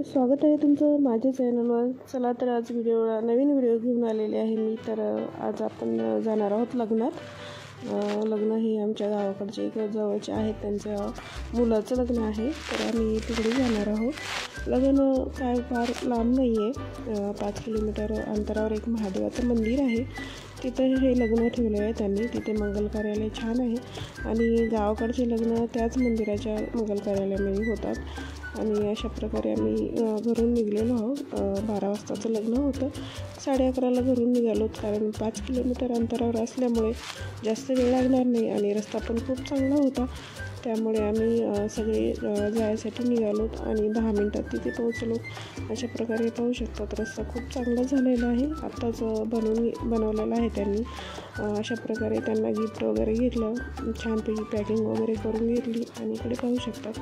स्वागत आहे तुमचं माझ्या चॅनलवर. चला तर आज नवीन व्हिडिओ घेऊन आलेले आहे मी. तर आज आपण जाणार आहोत लग्नात. लग्न हे आमच्या गावाकडचे एक जवळचे आहेत, त्यांच्या मुलाचं लग्न आहे. तर आम्ही तिकडे जाणार आहोत. लग्न काय फार लांब नाही आहे, 5 किलोमीटर अंतरावर एक महादेवाचं मंदिर आहे, तिथं हे लग्न ठेवलं आहे त्यांनी. तिथे मंगल कार्यालय छान आहे आणि गावाकडचे लग्न त्याच मंदिराच्या मंगल कार्यालयामध्ये होतात. आणि अशा प्रकारे आम्ही घरून निघलेलो आहोत. 12 वाजताचं लग्न होतं. 11:30ला घरून निघालोत, कारण 5 किलोमीटर अंतरावर असल्यामुळे जास्त वेळ लागणार नाही आणि रस्ता पण खूप चांगला होता. त्यामुळे आम्ही सगळे जायसाठी निघालोत आणि 10 मिनटात तिथे पोहोचलो. अशा प्रकारे पाहू शकतात, रस्ता खूप चांगला झालेला आहे, आत्ताच बनवलेला आहे त्यांनी. अशा प्रकारे त्यांना गिफ्ट वगैरे घेतलं, छानपैकी पॅकिंग वगैरे करून घेतली. आणि इकडे पाहू शकतात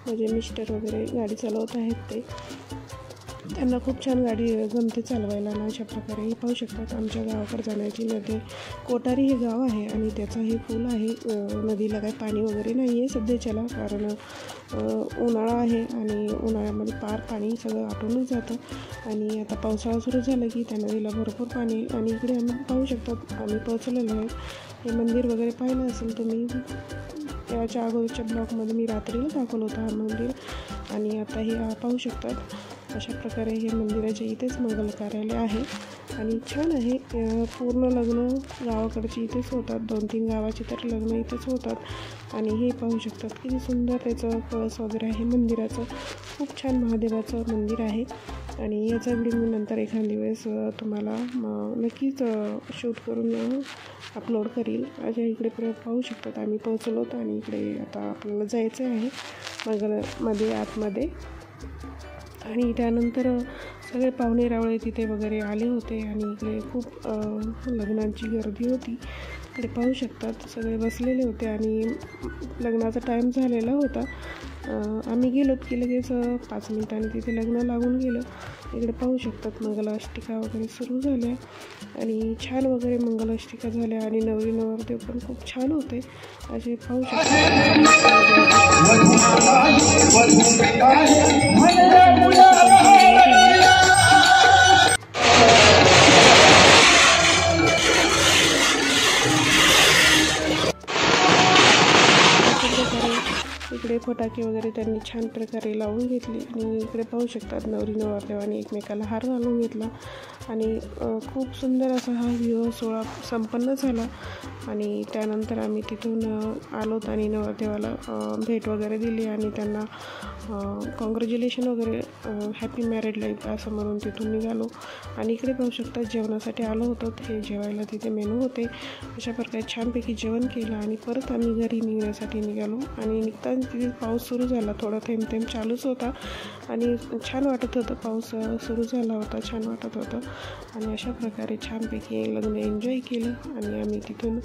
माझे मिस्टर वगैरे गाडी चालवत आहेत. त्यांना खूप छान गाडी जमते चालवायला ना. अशा प्रकारे हे पाहू शकतात आमच्या गावाकडे जाण्याची नदी कोटारी हे गाव आहे आणि त्याचं हे पूल आहे. नदीला काही पाणी वगैरे नाही आहे सध्याच्याला, कारण उन्हाळा आहे आणि उन्हाळ्यामध्ये पाणी सगळं आटूनच जातं. आणि आता पावसाळा सुरू झाला की त्या नदीला भरपूर पाणी. आणि इकडे आम्ही पाहू शकतात आम्ही पोहोचलेलो आहे. हे मंदिर वगैरे पाहिलं असेल तुम्ही, त्याच्या अगोदरच्या ब्लॉगमध्ये मी रात्रीला दाखवलं होतं हा मंदिर. आणि आता हे पाहू शकतात अशा प्रकारे हे मंदिराच्या इथेच मंगल कार्यालय आहे आणि छान आहे. पूर्ण लग्न गावाकडची इथेच होतात, 2-3 गावाची तर लग्न इथेच होतात. आणि हे पाहू शकतात किती सुंदर त्याचं कळस वगैरे आहे मंदिराचं. खूप छान महादेवाचं मंदिर आहे. आणि याचा व्हिडिओ मी नंतर एखाद्या वेळेस तुम्हाला नक्कीच शूट करून अपलोड करील. अशा इकडे पाहू शकतात आम्ही पोहोचलोत आणि इकडे आता आपल्याला जायचं आहे आतमध्ये. आणि त्यानंतर सगळे पाहुणे रावळे तिथे वगैरे आले होते आणि इकडे खूप लग्नाची गर्दी होती. इकडे पाहू शकतात सगळे बसलेले होते आणि लग्नाचा टाईम झालेला होता. आम्ही गेलोत की लगेच 5 मिनिटांनी तिथे लग्न लागून गेलं. इकडे पाहू शकतात मंगलाष्टिका वगैरे सुरू झाल्या आणि छान वगैरे मंगलाष्टिका झाल्या आणि नवरी नवरदेव पण खूप छान होते असे पाहू शकतात. इकडे फटाके वगैरे त्यांनी छान प्रकारे लावून घेतले. आणि इकडे पाहू शकतात नवरी नवरदेवाने एकमेकाला हार घालून घेतला आणि खूप सुंदर असा हा विवाह सोहळा संपन्न झाला. आणि त्यानंतर आम्ही तिथून आलोत आणि नवरदेवाला भेट वगैरे दिली आणि त्यांना कॉंग्रॅच्युलेशन वगैरे, हॅपी मॅरिड लाईफ असं म्हणून तिथून निघालो. आणि इकडे पाहू शकतात जेवणासाठी आलो होतो, हे जेवायला तिथे मेनू होते. अशा प्रकारे छानपैकी जेवण केलं आणि परत आम्ही घरी निघण्यासाठी निघालो. आणि निघताना तिथे पाऊस सुरू झाला, थोडा थेंब चालूच होता आणि छान वाटत होतं. पाऊस सुरू झाला होता, छान वाटत होतं. आणि अशा प्रकारे छानपैकी लग्न एन्जॉय केलं आणि आम्ही तिथून